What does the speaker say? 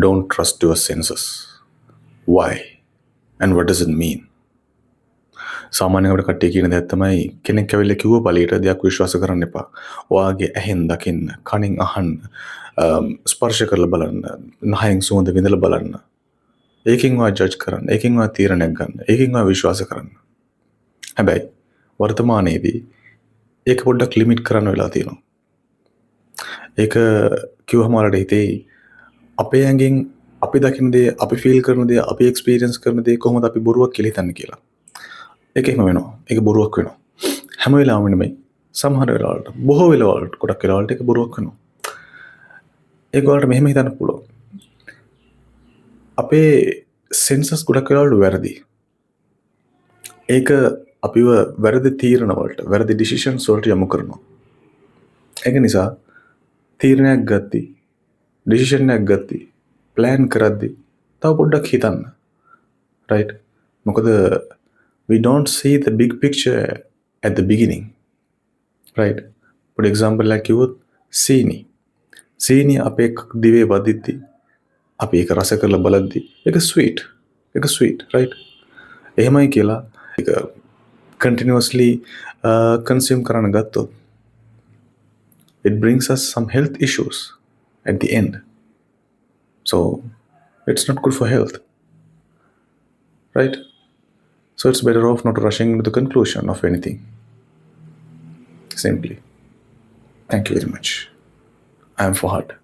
Don't trust your senses. Why? And what does it mean? සාමාන්‍යවට කට්ටිය කියන දෙයක් තමයි කෙනෙක් ඇවිල්ලා කිව්ව බලයට දෙයක් විශ්වාස කරන්න එපා. ඔයාගේ ඇහෙන් දකින්න, කනින් අහන්න, ස්පර්ශ කරලා බලන්න, නහයෙන් සුවඳ විඳලා බලන්න. ඒකෙන් ඔයා ජජ් කරන්න, ඒකෙන් ඔයා තීරණයක් ගන්න, ඒකෙන් ඔයා විශ්වාස කරන්න. හැබැයි වර්තමානයේදී ඒක පොඩ්ඩක් ලිමිට් කරන්න වෙලා තියෙනවා. ඒක කිව්වම වලට හිතේ අපේ ඇඟෙන් අපි දකින දේ, අපි ෆීල් කරන දේ, අපි එක්ස්පීරියන්ස් කරන දේ කොහොමද අපි බොරුවක් කියලා හිතන්නේ කියලා. ඒක එහෙම වෙනවා. ඒක බොරුවක් වෙනවා. හැම වෙලාවෙම නෙමෙයි. සමහර වෙලාවලට, බොහෝ වෙලාවලට, ගොඩක් වෙලාවලට ඒක බොරුවක් වෙනවා. ඒගොල්ලන්ට මෙහෙම හිතන්න පුළුවන්. අපේ සෙන්සස් ගොඩක් වෙලාවලට වැරදි. ඒක අපිව වැරදි තීරණ වලට, වැරදි ඩිසිෂන්ස් වලට යොමු කරනවා. ඒක නිසා තීරණයක් ගත්තී, ඩිසිෂන් එකක් ගත්තී, ප්ලෑන් කරද්දී තව පොඩ්ඩක් හිතන්න. right? මොකද we don't see the big picture at the beginning. right? For example, like කිව්වොත් සීනි අපේ දිවේ වදිද්දී අපි ඒක රස කරලා බලද්දී ඒක sweet, right? එහෙමයි කියලා ඒක continuously consume කරන්න ගත්තොත් it brings us some health issues at the end. So it's not good for health, right? So it's better off not rushing into the conclusion of anything. Simply. Thank you very much. I am Fahad.